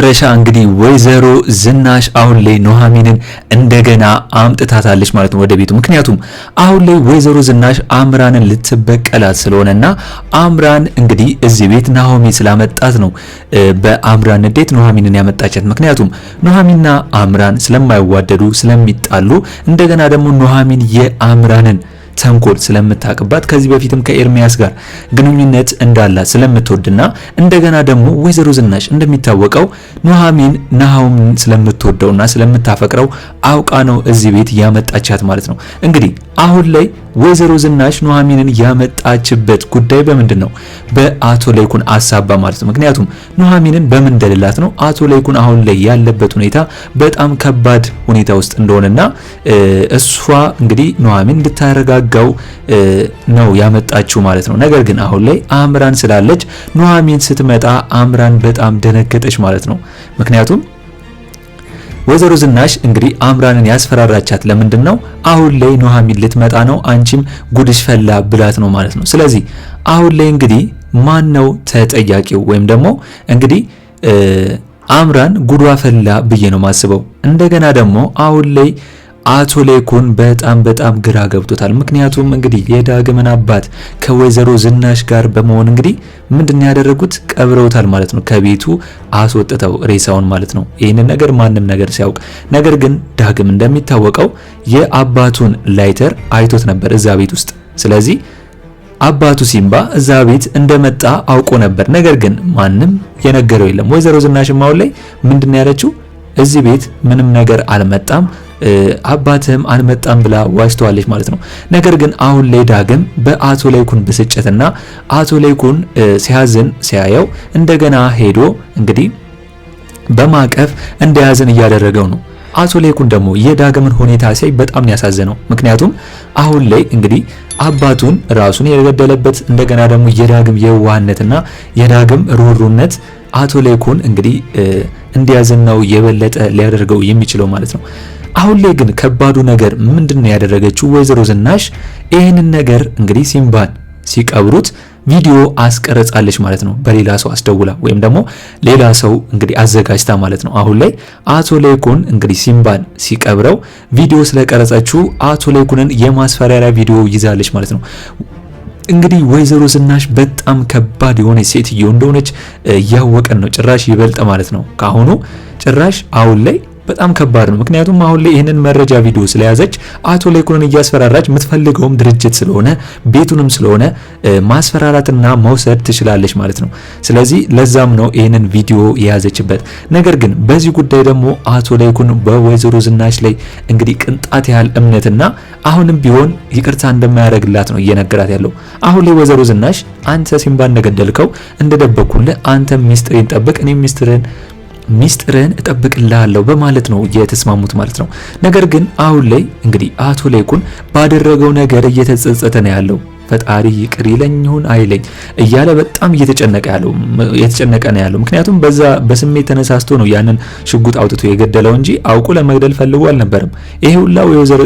ረሻ እንግዲህ ወይዘሮ ዝናሽ አሁን ላይ ኑሐሚንን እንደገና አምጥታታለች ማለት ነው ወደ ቤቱ። ምክንያቱም አሁን ላይ ወይዘሮ ዝናሽ አምራንን ልትበቀላት ስለሆነና አምራን እንግዲህ እዚህ ቤት ናሆሚ ስላመጣት ነው በአምራን ንዴት ኑሐሚንን ያመጣቻት። ምክንያቱም ኑሐሚንና አምራን ስለማይዋደዱ ስለሚጣሉ፣ እንደገና ደግሞ ኑሐሚን የአምራንን ተንኮል ስለምታቅባት ከዚህ በፊትም ከኤርሚያስ ጋር ግንኙነት እንዳላት ስለምትወድና እንደገና ደግሞ ወይዘሮ ዝናሽ እንደሚታወቀው ኑሐሚን ናሆምን ስለምትወደውና ስለምታፈቅረው አውቃ ነው እዚህ ቤት ያመጣቻት ማለት ነው። እንግዲህ አሁን ላይ ወይዘሮ ዝናሽ ኑሐሚንን ያመጣችበት ጉዳይ በምንድን ነው? በአቶ ለይኩን አሳባ ማለት ነው። ምክንያቱም ኑሐሚንን በምን እንደሌላት ነው አቶ ለይኩን አሁን ላይ ያለበት ሁኔታ በጣም ከባድ ሁኔታ ውስጥ እንደሆነና እሷ እንግዲህ ኑሐሚን እንድታረጋጋው ነው ያመጣችው ማለት ነው። ነገር ግን አሁን ላይ አምራን ስላለች ኑሐሚን ስትመጣ አምራን በጣም ደነገጠች ማለት ነው። ምክንያቱም ወይዘሮ ዝናሽ እንግዲህ አምራንን ያስፈራራቻት ለምንድን ነው? አሁን ላይ ኑሐሚን ልትመጣ ነው፣ አንቺም ጉድሽ ፈላ ብላት ነው ማለት ነው። ስለዚህ አሁን ላይ እንግዲህ ማን ነው ተጠያቂው? ወይም ደግሞ እንግዲህ አምራን ጉዷ ፈላ ብዬ ነው ማስበው። እንደገና ደግሞ አሁን ላይ አቶ ለይኩን በጣም ግራ ገብቶታል። ምክንያቱም እንግዲህ የዳግምን አባት ከወይዘሮ ዝናሽ ጋር በመሆን እንግዲህ ምንድን ያደረጉት ቀብረውታል ማለት ነው። ከቤቱ አስወጥተው ሬሳውን ማለት ነው። ይህንን ነገር ማንም ነገር ሲያውቅ፣ ነገር ግን ዳግም እንደሚታወቀው የአባቱን ላይተር አይቶት ነበር እዛ ቤት ውስጥ። ስለዚህ አባቱ ሲምባ እዛ ቤት እንደመጣ አውቆ ነበር። ነገር ግን ማንም የነገረው የለም። ወይዘሮ ዝናሽም አሁን ላይ ምንድን ያለችው እዚህ ቤት ምንም ነገር አልመጣም አባትም አልመጣም ብላ ዋሽተዋለች ማለት ነው። ነገር ግን አሁን ላይ ዳግም በአቶ ለይኩን ብስጭትና አቶ ለይኩን ሲያዝን ሲያየው እንደገና ሄዶ እንግዲህ በማቀፍ እንደያዝን እያደረገው ነው። አቶ ለይኩን ደግሞ የዳግምን ሁኔታ ሲያይ በጣም ያሳዘነው። ምክንያቱም አሁን ላይ እንግዲህ አባቱን ራሱን የገደለበት እንደገና ደግሞ የዳግም የዋህነትና የዳግም ሩሩነት አቶ ለይኩን እንግዲህ እንዲያዝን ነው የበለጠ ሊያደርገው የሚችለው ማለት ነው። አሁን ላይ ግን ከባዱ ነገር ምንድነው ያደረገችው ወይዘሮ ዝናሽ? ይህንን ነገር እንግዲህ ሲምባን ሲቀብሩት ቪዲዮ አስቀረጻለች ማለት ነው። በሌላ ሰው አስደውላ ወይም ደግሞ ሌላ ሰው እንግዲህ አዘጋጅታ ማለት ነው። አሁን ላይ አቶ ለይኩን እንግዲህ ሲምባን ሲቀብረው ቪዲዮ ስለቀረጸችው አቶ ለይኩንን የማስፈራሪያ ቪዲዮ ይዛለች ማለት ነው። እንግዲህ ወይዘሮ ዝናሽ በጣም ከባድ የሆነ ሴትዮ እንደሆነች እያወቀን ነው ጭራሽ ይበልጥ ማለት ነው። ካሁኑ ጭራሽ አሁን ላይ በጣም ከባድ ነው። ምክንያቱም አሁን ላይ ይህንን መረጃ ቪዲዮ ስለያዘች አቶ ለይኩንን እያስፈራራች የምትፈልገውም ድርጅት ስለሆነ ቤቱንም ስለሆነ ማስፈራራትና መውሰድ ትችላለች ማለት ነው። ስለዚህ ለዛም ነው ይህንን ቪዲዮ የያዘችበት። ነገር ግን በዚህ ጉዳይ ደግሞ አቶ ለይኩን በወይዘሮ ዝናሽ ላይ እንግዲህ ቅንጣት ያህል እምነትና አሁንም ቢሆን ይቅርታ እንደማያደርግላት ነው እየነገራት ያለው። አሁን ላይ ወይዘሮ ዝናሽ አንተ ሲምባን እንደገደልከው እንደደበኩልህ አንተ ሚስጥሬን ጠብቅ፣ እኔ ሚስጥርን እጠብቅልሃለሁ በማለት ነው የተስማሙት ማለት ነው። ነገር ግን አሁን ላይ እንግዲህ አቶ ለይኩን ባደረገው ነገር እየተጸጸተ ነው ያለው። ፈጣሪ ይቅር ይለኝ ይሁን አይለኝ እያለ በጣም እየተጨነቀ ነው ያለው። ምክንያቱም በዛ በስሜት ተነሳስቶ ነው ያንን ሽጉጥ አውጥቶ የገደለው እንጂ አውቆ ለመግደል ፈልጎ አልነበረም። ይሄ ሁላ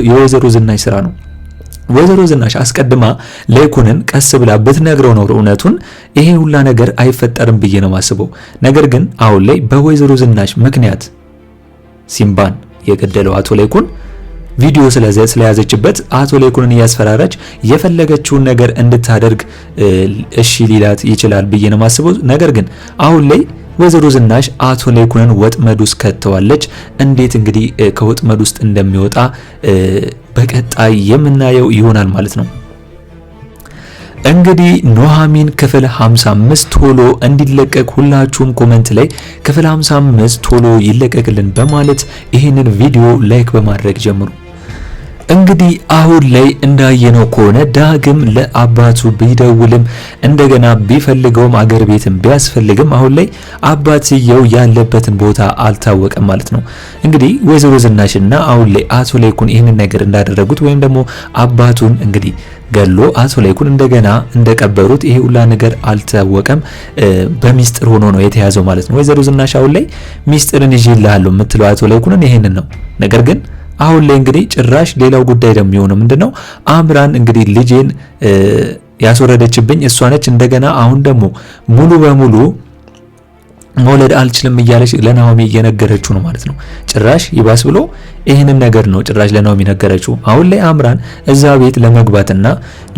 የወይዘሮ ዝናሽ ስራ ነው። ወይዘሮ ዝናሽ አስቀድማ ለይኩንን ቀስ ብላ ብትነግረው ነው እውነቱን ይሄ ሁላ ነገር አይፈጠርም ብዬ ነው ማስበው። ነገር ግን አሁን ላይ በወይዘሮ ዝናሽ ምክንያት ሲምባን የገደለው አቶ ለይኩን ቪዲዮ ስለያዘችበት አቶ ለይኩንን እያስፈራራች የፈለገችውን ነገር እንድታደርግ እሺ ሊላት ይችላል ብዬ ነው ማስበው። ነገር ግን አሁን ላይ ወይዘሮ ዝናሽ አቶ ለይኩንን ወጥመድ ውስጥ ከተዋለች። እንዴት እንግዲህ ከወጥመድ ውስጥ እንደሚወጣ በቀጣይ የምናየው ይሆናል ማለት ነው። እንግዲህ ኑሐሚን ክፍል 55 ቶሎ እንዲለቀቅ ሁላችሁም ኮሜንት ላይ ክፍል 55 ቶሎ ይለቀቅልን በማለት ይህንን ቪዲዮ ላይክ በማድረግ ጀምሩ። እንግዲህ አሁን ላይ እንዳየነው ከሆነ ዳግም ለአባቱ ቢደውልም እንደገና ቢፈልገውም አገር ቤትም ቢያስፈልግም አሁን ላይ አባትየው ያለበትን ቦታ አልታወቀም ማለት ነው። እንግዲህ ወይዘሮ ዝናሽና አሁን ላይ አቶ ለይኩን ይህንን ነገር እንዳደረጉት ወይም ደግሞ አባቱን እንግዲህ ገሎ አቶ ለይኩን እንደገና እንደቀበሩት ይሄ ሁላ ነገር አልታወቀም። በሚስጥር ሆኖ ነው የተያዘው ማለት ነው። ወይዘሮ ዝናሽ አሁን ላይ ሚስጥርን ይዤልሃለሁ የምትለው አቶ ለይኩንን ይሄንን ነው። ነገር ግን አሁን ላይ እንግዲህ ጭራሽ ሌላው ጉዳይ ደግሞ የሆነው ምንድነው? አምራን እንግዲህ ልጄን ያስወረደችብኝ እሷ ነች። እንደገና አሁን ደግሞ ሙሉ በሙሉ መውለድ አልችልም እያለች ለናሆሚ እየነገረችው ነው ማለት ነው። ጭራሽ ይባስ ብሎ ይህንን ነገር ነው ጭራሽ ለናሆሚ ነገረችው። አሁን ላይ አምራን እዛ ቤት ለመግባትና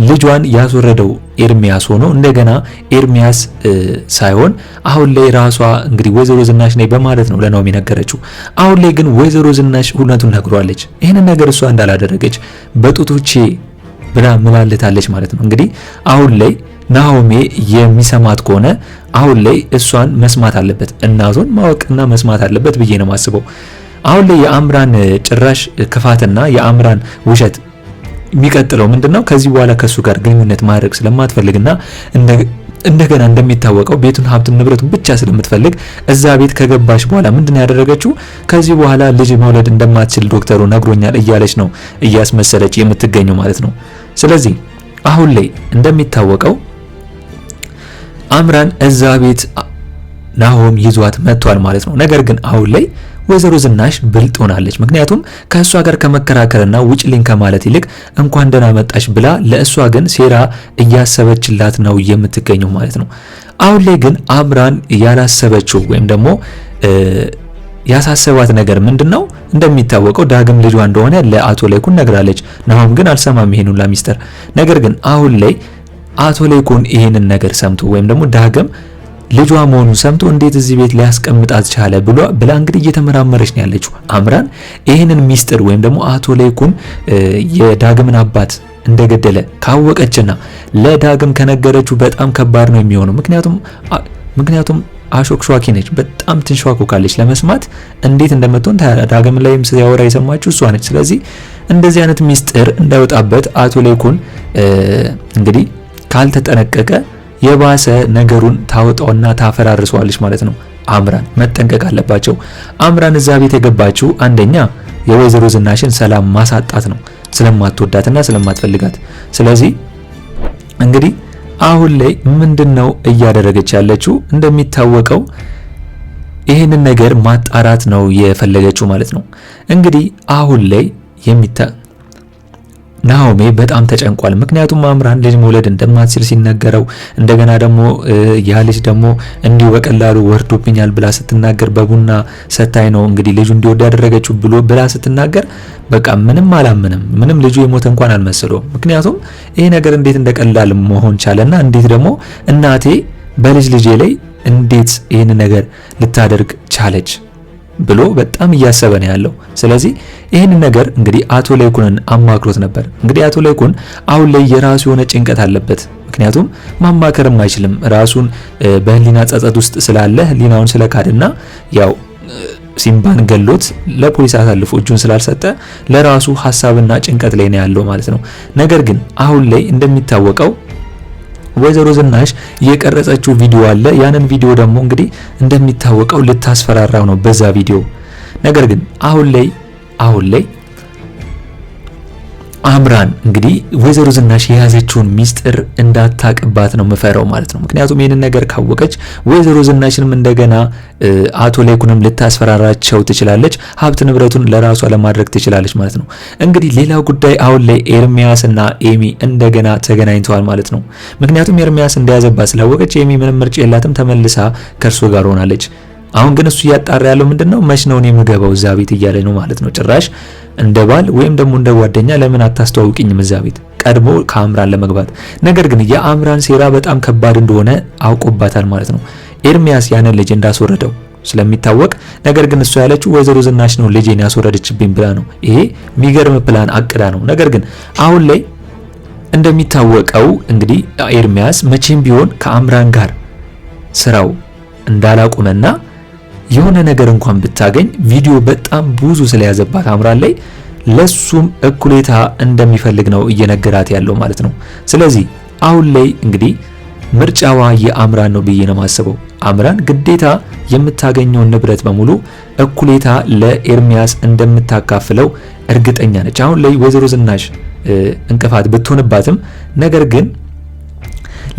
ልጇን ያስወረደው ኤርሚያስ ሆኖ እንደገና ኤርሚያስ ሳይሆን አሁን ላይ ራሷ እንግዲህ ወይዘሮ ዝናሽ ነኝ በማለት ነው ለናሆሚ ነገረችው። አሁን ላይ ግን ወይዘሮ ዝናሽ እውነቱን ነግሯለች። ይህንን ነገር እሷ እንዳላደረገች በጡቶቼ ብላ ምላለታለች ማለት ነው። እንግዲህ አሁን ላይ ናሆሜ የሚሰማት ከሆነ አሁን ላይ እሷን መስማት አለበት፣ እናቱን ማወቅና መስማት አለበት ብዬ ነው የማስበው። አሁን ላይ የአምራን ጭራሽ ክፋትና የአምራን ውሸት የሚቀጥለው ምንድነው? ከዚህ በኋላ ከሱ ጋር ግንኙነት ማድረግ ስለማትፈልግና እንደገና እንደሚታወቀው ቤቱን ሀብቱን ንብረቱን ብቻ ስለምትፈልግ እዛ ቤት ከገባሽ በኋላ ምንድነው ያደረገችው? ከዚህ በኋላ ልጅ መውለድ እንደማትችል ዶክተሩ ነግሮኛል እያለች ነው እያስመሰለች የምትገኘው ማለት ነው። ስለዚህ አሁን ላይ እንደሚታወቀው አምራን እዛ ቤት ናሆም ይዟት መጥቷል ማለት ነው። ነገር ግን አሁን ላይ ወይዘሮ ዝናሽ ብልጥ ሆናለች። ምክንያቱም ከእሷ ጋር ከመከራከርና ውጭልኝ ከማለት ይልቅ እንኳን ደህና መጣሽ ብላ ለእሷ ግን ሴራ እያሰበችላት ነው የምትገኘው ማለት ነው። አሁን ላይ ግን አምራን ያላሰበችው ወይም ደግሞ ያሳሰባት ነገር ምንድነው? እንደሚታወቀው ዳግም ልጇ እንደሆነ ለአቶ ላይኩን ነግራለች። ናሆም ግን አልሰማም ይሄንን ለሚስጥር። ነገር ግን አሁን ላይ አቶ ላይኩን ይሄንን ነገር ሰምቶ ወይም ደግሞ ዳግም ልጇ መሆኑን ሰምቶ እንዴት እዚህ ቤት ሊያስቀምጣት ቻለ ብላ እንግዲህ እየተመራመረች ነው ያለችው። አምራን ይሄንን ሚስጥር ወይም ደግሞ አቶ ላይኩን የዳግምን አባት እንደገደለ ካወቀችና ለዳግም ከነገረችው በጣም ከባድ ነው የሚሆነው። ምክንያቱም አሾክሿኪ ነች፣ በጣም ትንሿኮካለች። ለመስማት እንዴት እንደምትሆን ዳግም ላይም ሲያወራ የሰማችው እሷ ነች። ስለዚህ እንደዚህ አይነት ሚስጥር እንዳይወጣበት አቶ ላይኩን እንግዲህ ካልተጠነቀቀ የባሰ ነገሩን ታወጣውና ታፈራርሰዋለች ማለት ነው። አምራን መጠንቀቅ አለባቸው። አምራን እዛ ቤት የገባችው አንደኛ የወይዘሮ ዝናሽን ሰላም ማሳጣት ነው፣ ስለማትወዳትና ስለማትፈልጋት። ስለዚህ እንግዲህ አሁን ላይ ምንድነው እያደረገች ያለችው? እንደሚታወቀው ይህንን ነገር ማጣራት ነው የፈለገችው ማለት ነው። እንግዲህ አሁን ላይ ናሆሜ በጣም ተጨንቋል። ምክንያቱም አምራን ልጅ መውለድ እንደማትችል ሲነገረው እንደገና ደግሞ ያ ልጅ ደግሞ እንዲሁ በቀላሉ ወርዶብኛል ብላ ስትናገር በቡና ሰታይ ነው እንግዲህ ልጁ እንዲወድ ያደረገችው ብላ ስትናገር በቃ ምንም አላምንም፣ ምንም ልጁ የሞተ እንኳን አልመሰለውም። ምክንያቱም ይሄ ነገር እንዴት እንደቀላል መሆን ቻለና እንዴት ደግሞ እናቴ በልጅ ልጄ ላይ እንዴት ይህን ነገር ልታደርግ ቻለች ብሎ በጣም እያሰበ ነው ያለው። ስለዚህ ይህን ነገር እንግዲህ አቶ ላይኩንን አማክሮት ነበር። እንግዲህ አቶ ላይኩን አሁን ላይ የራሱ የሆነ ጭንቀት አለበት። ምክንያቱም ማማከርም አይችልም፣ ራሱን በህሊና ጸጸት ውስጥ ስላለ ህሊናውን ስለካድና ያው ሲምባን ገሎት ለፖሊስ አሳልፎ እጁን ስላልሰጠ ለራሱ ሐሳብና ጭንቀት ላይ ነው ያለው ማለት ነው። ነገር ግን አሁን ላይ እንደሚታወቀው ወይዘሮ ዝናሽ የቀረጸችው ቪዲዮ አለ። ያንን ቪዲዮ ደግሞ እንግዲህ እንደሚታወቀው ልታስፈራራው ነው በዛ ቪዲዮ። ነገር ግን አሁን ላይ አምራን እንግዲህ ወይዘሮ ዝናሽ የያዘችውን ሚስጥር እንዳታቅባት ነው መፈራው ማለት ነው። ምክንያቱም ይህንን ነገር ካወቀች ወይዘሮ ዝናሽንም እንደገና አቶ ላይኩንም ልታስፈራራቸው ትችላለች፣ ሀብት ንብረቱን ለራሷ ለማድረግ ትችላለች ማለት ነው። እንግዲህ ሌላው ጉዳይ አሁን ላይ ኤርሚያስና ኤሚ እንደገና ተገናኝተዋል ማለት ነው። ምክንያቱም ኤርሚያስ እንደያዘባት ስላወቀች ኤሚ ምንም ምርጫ የላትም፣ ተመልሳ ከእርሱ ጋር ሆናለች። አሁን ግን እሱ እያጣራ ያለው ምንድነው መች ነው የምገባው እዛ ቤት እያለ ነው ማለት ነው። ጭራሽ እንደ ባል ወይም ደግሞ እንደ ጓደኛ ለምን አታስተዋውቅኝም እዛ ቤት ቀድሞ ከአምራን ለመግባት። ነገር ግን የአምራን ሴራ በጣም ከባድ እንደሆነ አውቆባታል ማለት ነው። ኤርሚያስ ያንን ልጅ እንዳስወረደው ስለሚታወቅ፣ ነገር ግን እሱ ያለችው ወይዘሮ ዝናሽ ነው ልጄን ያስወረደችብኝ ብላ ነው። ይሄ የሚገርም ፕላን አቅዳ ነው። ነገር ግን አሁን ላይ እንደሚታወቀው እንግዲህ ኤርሚያስ መቼም ቢሆን ከአምራን ጋር ስራው እንዳላቆመና የሆነ ነገር እንኳን ብታገኝ ቪዲዮ በጣም ብዙ ስለያዘባት አምራን ላይ ለሱም እኩሌታ እንደሚፈልግ ነው እየነገራት ያለው ማለት ነው። ስለዚህ አሁን ላይ እንግዲህ ምርጫዋ የአምራን ነው ብዬ ነው የማስበው። አምራን ግዴታ የምታገኘውን ንብረት በሙሉ እኩሌታ ለኤርሚያስ እንደምታካፍለው እርግጠኛ ነች። አሁን ላይ ወይዘሮ ዝናሽ እንቅፋት ብትሆንባትም ነገር ግን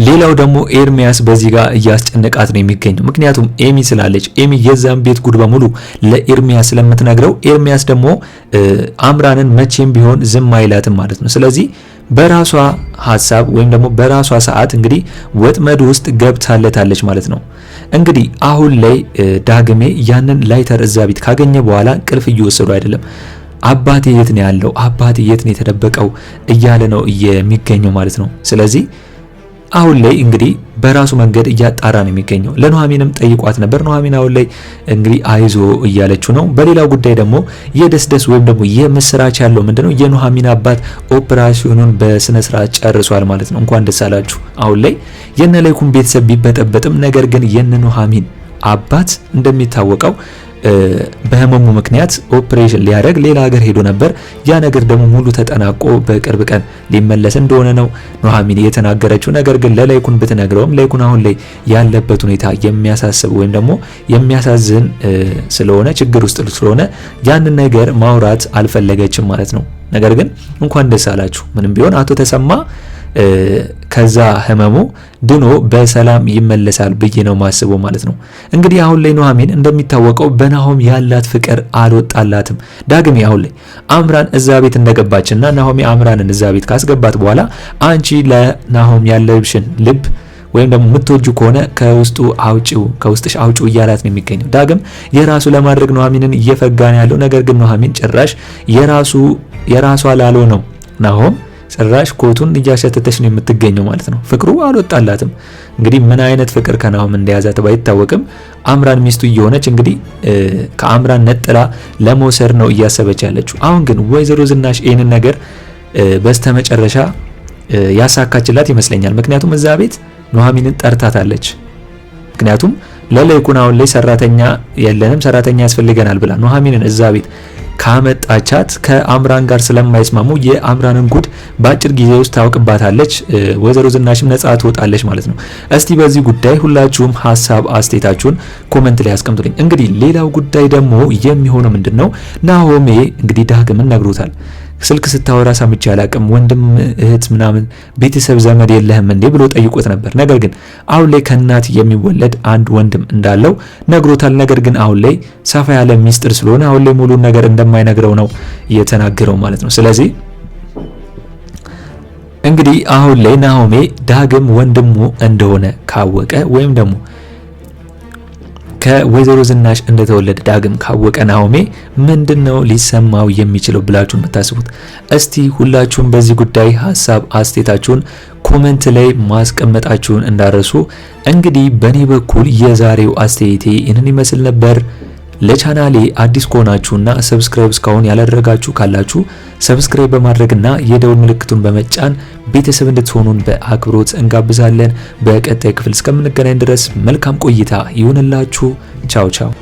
ሌላው ደግሞ ኤርሚያስ በዚህ ጋር እያስጨነቃት ነው የሚገኘው። ምክንያቱም ኤሚ ስላለች ኤሚ የዛን ቤት ጉድ በሙሉ ለኤርሚያስ ስለምትነግረው ኤርሚያስ ደግሞ አምራንን መቼም ቢሆን ዝም አይላትም ማለት ነው። ስለዚህ በራሷ ሐሳብ ወይም ደግሞ በራሷ ሰዓት እንግዲህ ወጥመድ ውስጥ ገብታለታለች ማለት ነው። እንግዲህ አሁን ላይ ዳግሜ ያንን ላይተር እዛ ቤት ካገኘ በኋላ ቅልፍ እየወሰዱ አይደለም። አባቴ የት ነው ያለው? አባቴ የት ነው የተደበቀው? እያለ ነው የሚገኘው ማለት ነው። ስለዚህ አሁን ላይ እንግዲህ በራሱ መንገድ እያጣራ ነው የሚገኘው። ለኑሐሚንም ጠይቋት ነበር። ኑሐሚን አሁን ላይ እንግዲህ አይዞ እያለችው ነው። በሌላው ጉዳይ ደግሞ የደስደስ ወይም ደግሞ የምስራች ያለው ምንድነው የኑሐሚን አባት ኦፕራሲዮኑን በስነ ስርዓት ጨርሷል ማለት ነው። እንኳን ደስ አላችሁ። አሁን ላይ የነ ለይኩን ቤተሰብ ቢበጠበጥም ነገር ግን የነ ኑሐሚን አባት እንደሚታወቀው በህመሙ ምክንያት ኦፕሬሽን ሊያደርግ ሌላ ሀገር ሄዶ ነበር። ያ ነገር ደግሞ ሙሉ ተጠናቆ በቅርብ ቀን ሊመለስ እንደሆነ ነው ኑሐሚን የተናገረችው። ነገር ግን ለለይኩን ብትነግረውም ለይኩን አሁን ላይ ያለበት ሁኔታ የሚያሳስብ ወይም ደግሞ የሚያሳዝን ስለሆነ ችግር ውስጥ ስለሆነ ያንን ነገር ማውራት አልፈለገችም ማለት ነው። ነገር ግን እንኳን ደስ አላችሁ። ምንም ቢሆን አቶ ተሰማ ከዛ ህመሙ ድኖ በሰላም ይመለሳል ብዬ ነው ማስበው ማለት ነው። እንግዲህ አሁን ላይ ኑሐሚን እንደሚታወቀው በናሆም ያላት ፍቅር አልወጣላትም። ዳግሜ አሁን ላይ አምራን እዛ ቤት እንደገባችና ናሆም አምራንን እዛ ቤት ካስገባት በኋላ አንቺ ለናሆም ያለብሽን ልብ ወይም ደግሞ የምትወጁ ከሆነ ከውስጡ አውጪው ከውስጥሽ አውጪው እያላት ነው የሚገኘው። ዳግም የራሱ ለማድረግ ኑሐሚንን እየፈጋ ነው ያለው። ነገር ግን ኑሐሚን ጭራሽ የራሷ ላለው ነው ናሆም ጭራሽ ኮቱን እያሸተተች ነው የምትገኘው ማለት ነው። ፍቅሩ አልወጣላትም። እንግዲህ ምን አይነት ፍቅር ከናሆም እንደያዛት ባይታወቅም አምራን ሚስቱ እየሆነች እንግዲህ ከአምራን ነጥላ ለመውሰድ ነው እያሰበች ያለችው። አሁን ግን ወይዘሮ ዝናሽ ይህንን ነገር በስተመጨረሻ ያሳካችላት ይመስለኛል። ምክንያቱም እዛ ቤት ኑሐሚንን ጠርታታለች። ምክንያቱም ለለይኩን አሁን ላይ ሰራተኛ የለንም ሰራተኛ ያስፈልገናል ብላ ኑሐሚንን እዛ ቤት ካመጣቻት ከአምራን ጋር ስለማይስማሙ የአምራንን ጉድ በአጭር ጊዜ ውስጥ ታውቅባታለች። ወይዘሮ ዝናሽም ነጻ ትወጣለች ማለት ነው። እስቲ በዚህ ጉዳይ ሁላችሁም ሀሳብ አስተያየታችሁን ኮሜንት ላይ አስቀምጡልኝ። እንግዲህ ሌላው ጉዳይ ደግሞ የሚሆነው ምንድነው ናሆሜ እንግዲህ ዳግምን ነግሮታል። ስልክ ስታወራ ሰምቼ አላቅም፣ ወንድም እህት ምናምን ቤተሰብ ዘመድ የለህም እንዴ ብሎ ጠይቆት ነበር። ነገር ግን አሁን ላይ ከእናት የሚወለድ አንድ ወንድም እንዳለው ነግሮታል። ነገር ግን አሁን ላይ ሰፋ ያለ ሚስጥር ስለሆነ አሁን ላይ ሙሉን ነገር እንደማይነግረው ነው የተናገረው ማለት ነው። ስለዚህ እንግዲህ አሁን ላይ ናሆሜ ዳግም ወንድሙ እንደሆነ ካወቀ ወይም ደግሞ ከወይዘሮ ዝናሽ እንደተወለደ ዳግም ካወቀ ናሆሜ ምንድነው ሊሰማው የሚችለው ብላችሁ የምታስቡት? እስቲ ሁላችሁም በዚህ ጉዳይ ሀሳብ አስተያየታችሁን ኮሜንት ላይ ማስቀመጣችሁን እንዳረሱ። እንግዲህ በኔ በኩል የዛሬው አስተያየቴ ይህንን ይመስል ነበር። ለቻናሌ አዲስ ከሆናችሁና ሰብስክራይብ እስካሁን ያላደረጋችሁ ካላችሁ ሰብስክራይብ በማድረግና የደውል ምልክቱን በመጫን ቤተሰብ እንድትሆኑን በአክብሮት እንጋብዛለን። በቀጣይ ክፍል እስከምንገናኝ ድረስ መልካም ቆይታ ይሁንላችሁ። ቻው ቻው።